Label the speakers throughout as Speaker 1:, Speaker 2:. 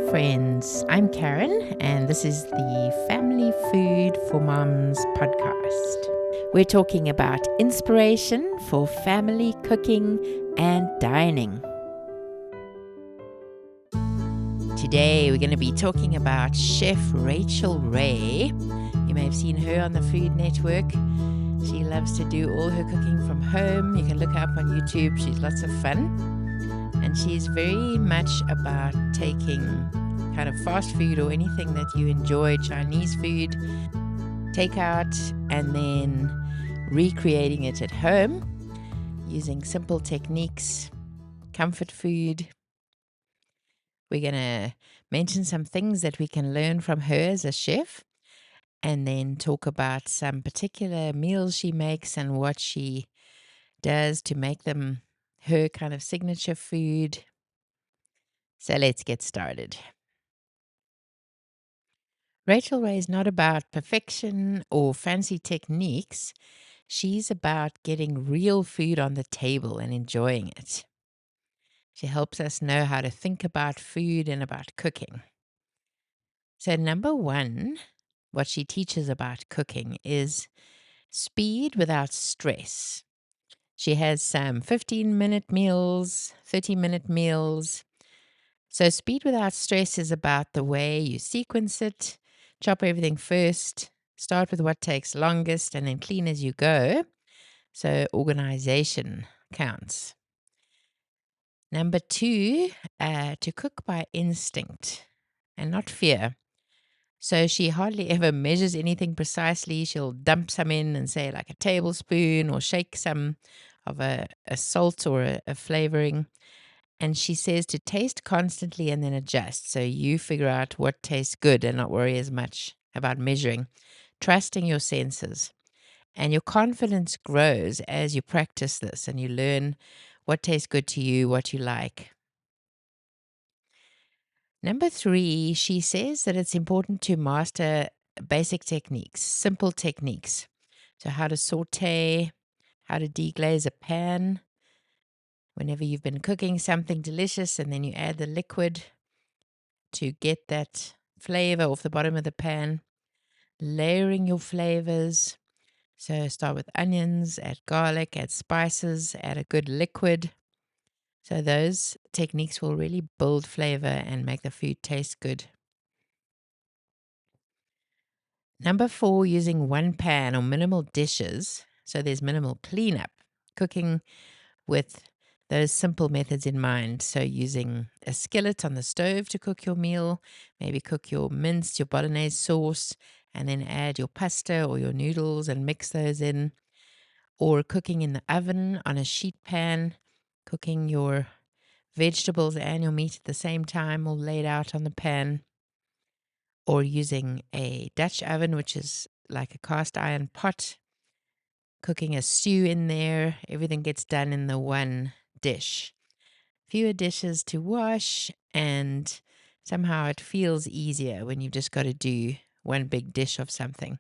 Speaker 1: friends. I'm Karen, and this is the Family Food for Moms podcast. We're talking about inspiration for family cooking and dining. Today, we're going to be talking about Chef Rachel Ray. You may have seen her on the Food Network. She loves to do all her cooking from home. You can look her up on YouTube. She's lots of fun. And she's very much about taking kind of fast food or anything that you enjoy, Chinese food, takeout, and then recreating it at home using simple techniques, comfort food. We're going to mention some things that we can learn from her as a chef, and then talk about some particular meals she makes and what she does to make them her kind of signature food. So let's get started. Rachel Ray is not about perfection or fancy techniques. She's about getting real food on the table and enjoying it. She helps us know how to think about food and about cooking. So, number one, what she teaches about cooking is speed without stress. She has some 15-minute meals, 30-minute meals. So, speed without stress is about the way you sequence it, chop everything first, start with what takes longest, and then clean as you go. So, organization counts. Number two, to cook by instinct and not fear. So, she hardly ever measures anything precisely. She'll dump some in and say like a tablespoon, or shake some of a salt or a flavoring. And she says to taste constantly and then adjust. So you figure out what tastes good and not worry as much about measuring, trusting your senses. And your confidence grows as you practice this and you learn what tastes good to you, what you like. Number three, she says that it's important to master basic techniques, simple techniques. So how to saute, how to deglaze a pan. Whenever you've been cooking something delicious and then you add the liquid to get that flavor off the bottom of the pan, layering your flavors. So start with onions, add garlic, add spices, add a good liquid. So those techniques will really build flavor and make the food taste good. Number four, using one pan or minimal dishes. So there's minimal cleanup, cooking with those simple methods in mind. So using a skillet on the stove to cook your meal, maybe cook your minced, your bolognese sauce, and then add your pasta or your noodles and mix those in. Or cooking in the oven on a sheet pan, cooking your vegetables and your meat at the same time, all laid out on the pan. Or using a Dutch oven, which is like a cast iron pot, cooking a stew in there. Everything gets done in the one dish. Fewer dishes to wash, and somehow it feels easier when you've just got to do one big dish of something.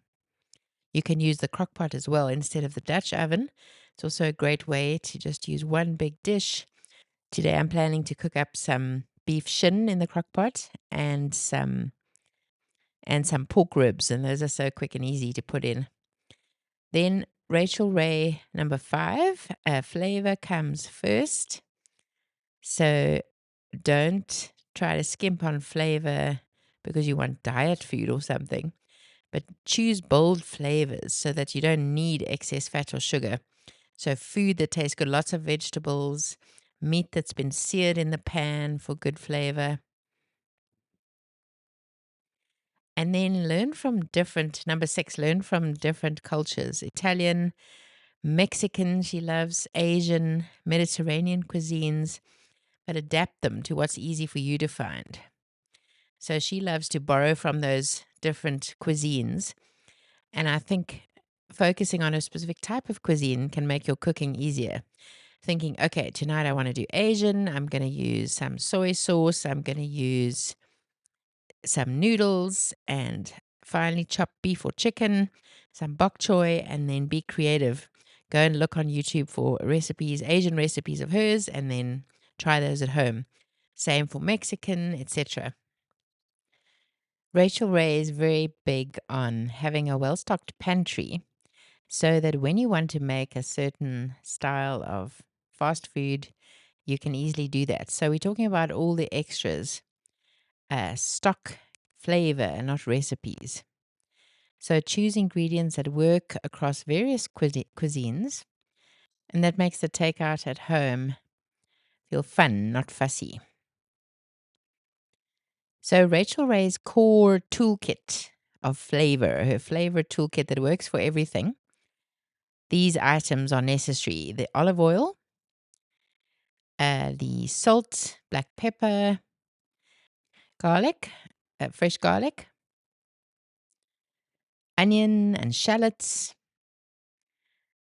Speaker 1: You can use the crock pot as well instead of the Dutch oven. It's also a great way to just use one big dish. Today I'm planning to cook up some beef shin in the crock pot and some pork ribs, and those are so quick and easy to put in. Then Rachel Ray, number five, flavor comes first. So don't try to skimp on flavor because you want diet food or something, but choose bold flavors so that you don't need excess fat or sugar. So food that tastes good, lots of vegetables, meat that's been seared in the pan for good flavor. And then number six, learn from different cultures. Italian, Mexican, she loves Asian, Mediterranean cuisines, but adapt them to what's easy for you to find. So she loves to borrow from those different cuisines. And I think focusing on a specific type of cuisine can make your cooking easier. Thinking, okay, tonight I want to do Asian. I'm going to use some soy sauce. I'm going to use some noodles, and finally chop beef or chicken, some bok choy, and then be creative. Go and look on YouTube for recipes, Asian recipes of hers, and then try those at home. Same for Mexican, etc. Rachel Ray is very big on having a well-stocked pantry so that when you want to make a certain style of fast food, you can easily do that. So we're talking about all the extras, stock, flavor, not recipes. So choose ingredients that work across various cuisines, and that makes the takeout at home feel fun, not fussy. So Rachel Ray's core toolkit of flavor, her flavor toolkit that works for everything. These items are necessary: the olive oil, the salt, black pepper, garlic, fresh garlic, onion and shallots,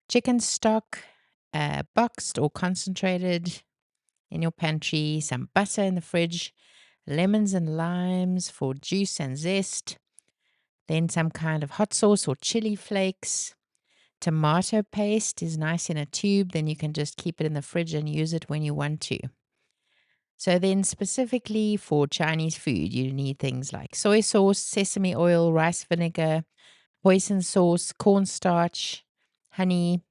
Speaker 1: chicken stock, boxed or concentrated in your pantry, some butter in the fridge, lemons and limes for juice and zest, then some kind of hot sauce or chili flakes. Tomato paste is nice in a tube, then you can just keep it in the fridge and use it when you want to. So then specifically for Chinese food, you need things like soy sauce, sesame oil, rice vinegar, hoisin sauce, cornstarch, honey.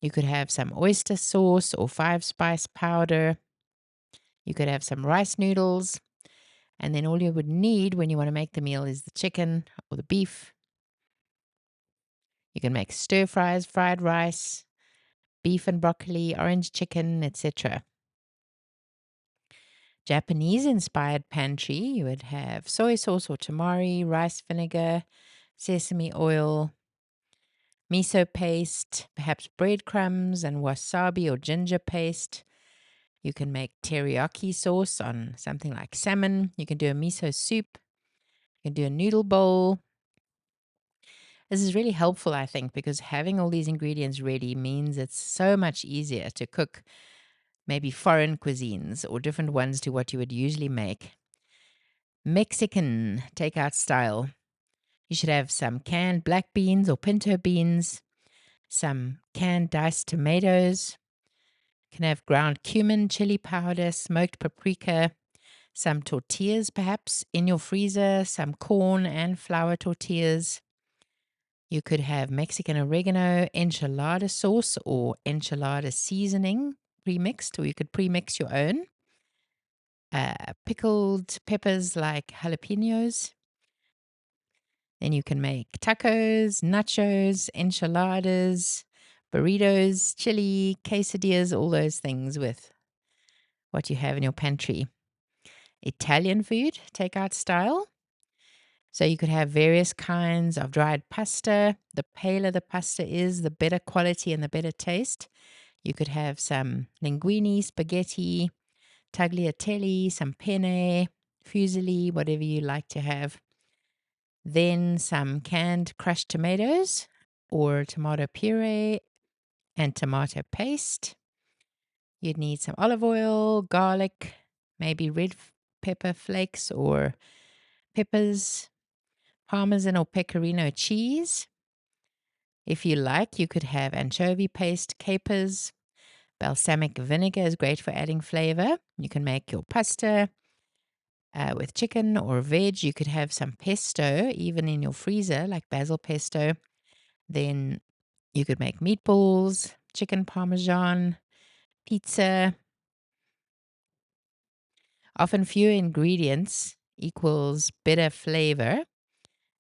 Speaker 1: You could have some oyster sauce or five spice powder. You could have some rice noodles. And then all you would need when you want to make the meal is the chicken or the beef. You can make stir fries, fried rice, beef and broccoli, orange chicken, etc. Japanese inspired pantry, you would have soy sauce or tamari, rice vinegar, sesame oil, miso paste, perhaps breadcrumbs and wasabi or ginger paste. You can make teriyaki sauce on something like salmon. You can do a miso soup. You can do a noodle bowl. This is really helpful, I think, because having all these ingredients ready means it's so much easier to cook maybe foreign cuisines or different ones to what you would usually make. Mexican takeout style. You should have some canned black beans or pinto beans, some canned diced tomatoes. You can have ground cumin, chili powder, smoked paprika, some tortillas perhaps in your freezer, some corn and flour tortillas. You could have Mexican oregano, enchilada sauce, or enchilada seasoning pre-mixed, or you could pre-mix your own. Pickled peppers like jalapenos. Then you can make tacos, nachos, enchiladas, burritos, chili, quesadillas, all those things with what you have in your pantry. Italian food, takeout style. So you could have various kinds of dried pasta. The paler the pasta is, the better quality and the better taste. You could have some linguine, spaghetti, tagliatelle, some penne, fusilli, whatever you like to have. Then some canned crushed tomatoes or tomato puree and tomato paste. You'd need some olive oil, garlic, maybe red pepper flakes or peppers, Parmesan or pecorino cheese. If you like, you could have anchovy paste, capers. Balsamic vinegar is great for adding flavor. You can make your pasta with chicken or veg. You could have some pesto even in your freezer, like basil pesto. Then you could make meatballs, chicken parmesan, pizza. Often fewer ingredients equals better flavor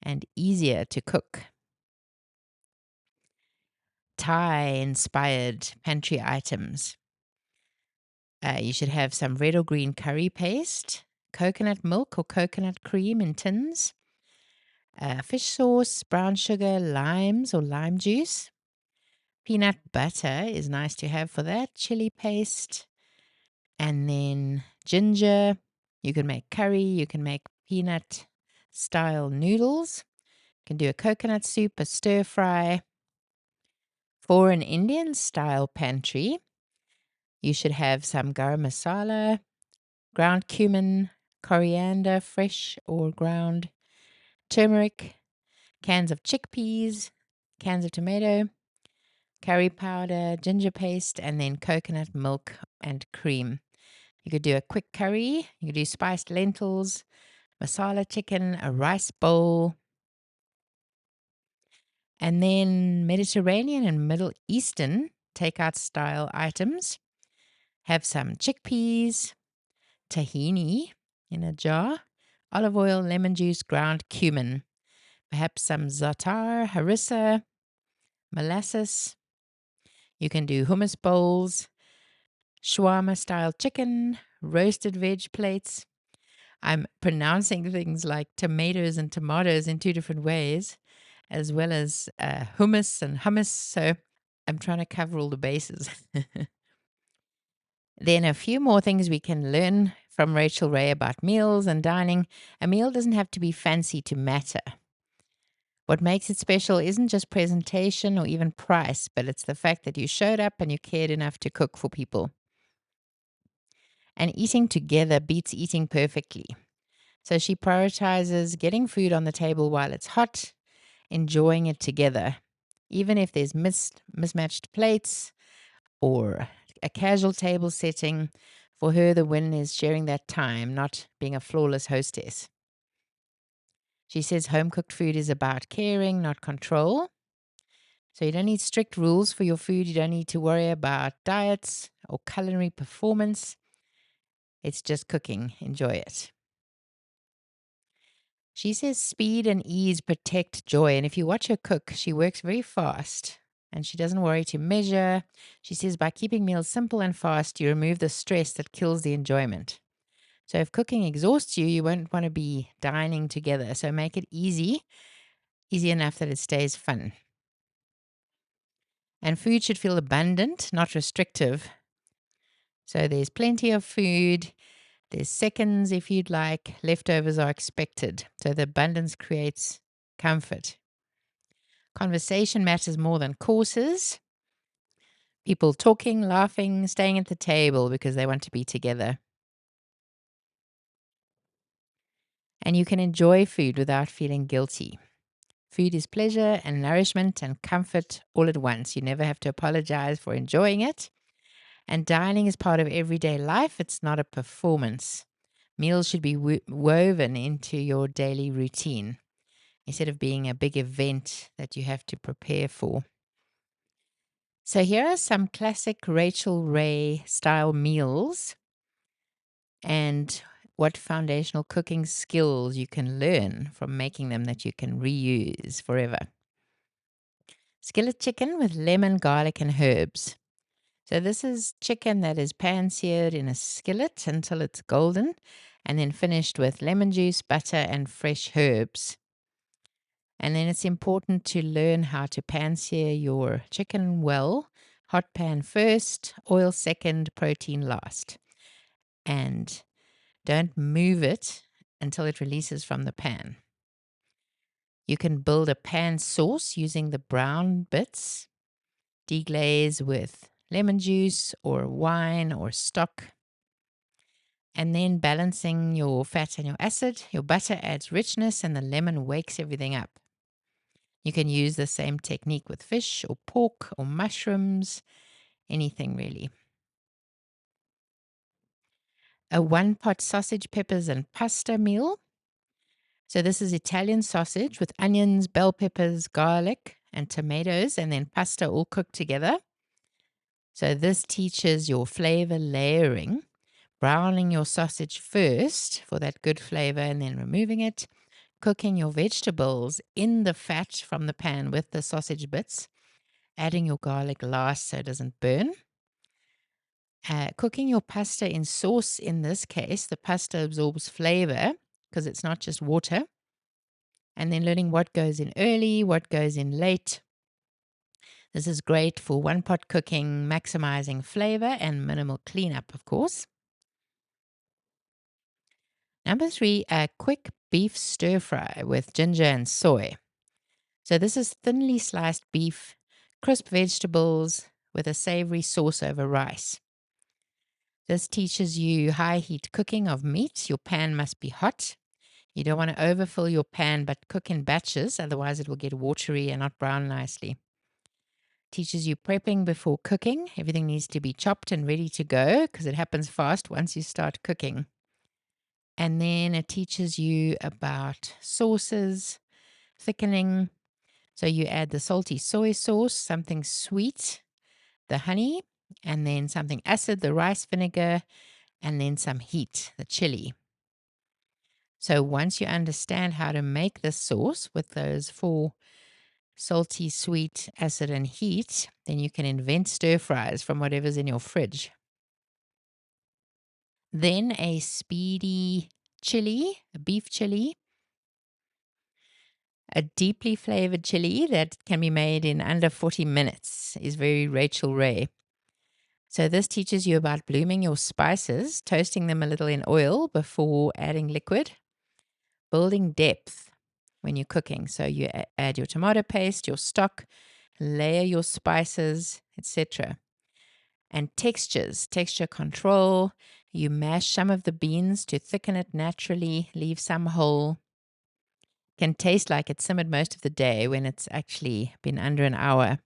Speaker 1: and easier to cook. Thai-inspired pantry items. You should have some red or green curry paste, coconut milk or coconut cream in tins, fish sauce, brown sugar, limes or lime juice. Peanut butter is nice to have for that, chili paste, and then ginger. You can make curry, you can make peanut style noodles. You can do a coconut soup, a stir fry. For an Indian style pantry, you should have some garam masala, ground cumin, coriander, fresh or ground, turmeric, cans of chickpeas, cans of tomato, curry powder, ginger paste, and then coconut milk and cream. You could do a quick curry. You could do spiced lentils, masala chicken, a rice bowl, and then Mediterranean and Middle Eastern takeout style items. Have some chickpeas, tahini in a jar, olive oil, lemon juice, ground cumin, perhaps some za'atar, harissa, molasses. You can do hummus bowls, shawarma style chicken, roasted veg plates. I'm pronouncing things like tomatoes and tomatoes in two different ways, as well as hummus and hummus. So I'm trying to cover all the bases. Then a few more things we can learn from Rachel Ray about meals and dining. A meal doesn't have to be fancy to matter. What makes it special isn't just presentation or even price, but it's the fact that you showed up and you cared enough to cook for people. And eating together beats eating perfectly. So she prioritizes getting food on the table while it's hot, enjoying it together. Even if there's mismatched plates or a casual table setting, for her, the win is sharing that time, not being a flawless hostess. She says home cooked food is about caring, not control. So you don't need strict rules for your food. You don't need to worry about diets or culinary performance. It's just cooking. Enjoy it. She says speed and ease protect joy. And if you watch her cook, she works very fast and she doesn't worry to measure. She says by keeping meals simple and fast, you remove the stress that kills the enjoyment. So if cooking exhausts you, you won't want to be dining together. So make it easy enough that it stays fun. And food should feel abundant, not restrictive. So there's plenty of food. There's seconds if you'd like. Leftovers are expected. So the abundance creates comfort. Conversation matters more than courses. People talking, laughing, staying at the table because they want to be together. And you can enjoy food without feeling guilty. Food is pleasure and nourishment and comfort all at once. You never have to apologize for enjoying it. And dining is part of everyday life. It's not a performance. Meals should be woven into your daily routine instead of being a big event that you have to prepare for. So here are some classic Rachel Ray style meals and what foundational cooking skills you can learn from making them that you can reuse forever. Skillet chicken with lemon, garlic, and herbs. So this is chicken that is pan-seared in a skillet until it's golden and then finished with lemon juice, butter, and fresh herbs. And then it's important to learn how to pan-sear your chicken well. Hot pan first, oil second, protein last. And don't move it until it releases from the pan. You can build a pan sauce using the brown bits, deglaze with lemon juice or wine or stock. And then balancing your fat and your acid. Your butter adds richness and the lemon wakes everything up. You can use the same technique with fish or pork or mushrooms, anything really. A one-pot sausage, peppers, and pasta meal. So this is Italian sausage with onions, bell peppers, garlic, and tomatoes, and then pasta all cooked together. So this teaches your flavor layering, browning your sausage first for that good flavor and then removing it, cooking your vegetables in the fat from the pan with the sausage bits, adding your garlic last so it doesn't burn. Cooking your pasta in sauce, in this case, the pasta absorbs flavor because it's not just water. And then learning what goes in early, what goes in late. This is great for one pot cooking, maximizing flavor and minimal cleanup, of course. Number 3, a quick beef stir fry with ginger and soy. So this is thinly sliced beef, crisp vegetables with a savory sauce over rice. This teaches you high heat cooking of meat. Your pan must be hot. You don't want to overfill your pan, but cook in batches, otherwise it will get watery and not brown nicely. Teaches you prepping before cooking. Everything needs to be chopped and ready to go because it happens fast once you start cooking. And then it teaches you about sauces, thickening. So you add the salty soy sauce, something sweet, the honey, and then something acid, the rice vinegar, and then some heat, the chili. So once you understand how to make this sauce with those four salty, sweet, acid, and heat, then you can invent stir fries from whatever's in your fridge. Then a speedy chili, a beef chili, a deeply flavored chili that can be made in under 40 minutes is very Rachel Ray. So this teaches you about blooming your spices, toasting them a little in oil before adding liquid, building depth when you're cooking. So you add your tomato paste, your stock, layer your spices, etc. And textures, texture control. You mash some of the beans to thicken it naturally, leave some whole. Can taste like it simmered most of the day when it's actually been under an hour.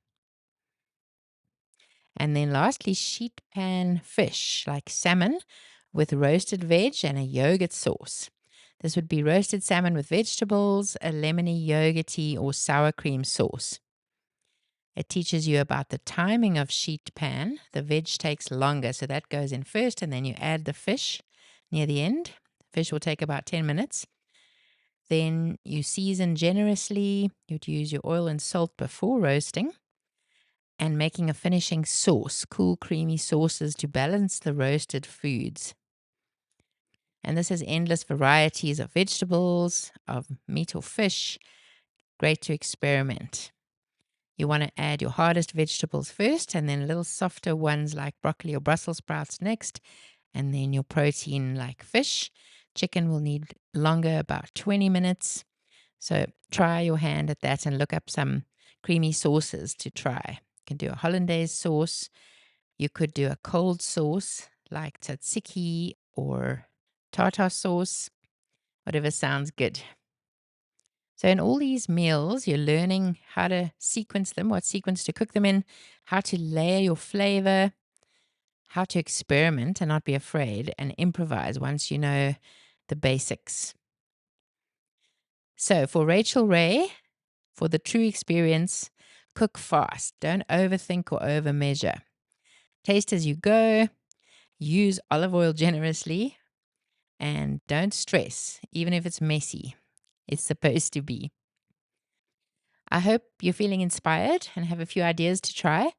Speaker 1: And then lastly, sheet pan fish like salmon with roasted veg and a yogurt sauce. This would be roasted salmon with vegetables, a lemony, yogurty, or sour cream sauce. It teaches you about the timing of sheet pan. The veg takes longer, so that goes in first, and then you add the fish near the end. Fish will take about 10 minutes. Then you season generously. You'd use your oil and salt before roasting and making a finishing sauce, cool, creamy sauces to balance the roasted foods. And this has endless varieties of vegetables, of meat or fish. Great to experiment. You want to add your hardest vegetables first, and then little softer ones like broccoli or Brussels sprouts next, and then your protein like fish. Chicken will need longer, about 20 minutes. So try your hand at that and look up some creamy sauces to try. You can do a hollandaise sauce. You could do a cold sauce like tzatziki or tartar sauce, whatever sounds good. So in all these meals, you're learning how to sequence them, what sequence to cook them in, how to layer your flavor, how to experiment and not be afraid and improvise once you know the basics. So for Rachel Ray, for the true experience, cook fast. Don't overthink or overmeasure. Taste as you go. Use olive oil generously. And don't stress, even if it's messy. It's supposed to be. I hope you're feeling inspired and have a few ideas to try.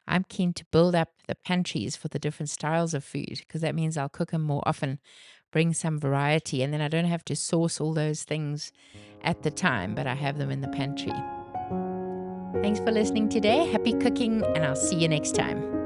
Speaker 1: I'm keen to build up the pantries for the different styles of food because that means I'll cook them more often, bring some variety, and then I don't have to source all those things at the time, but I have them in the pantry. Thanks for listening today. Happy cooking, and I'll see you next time.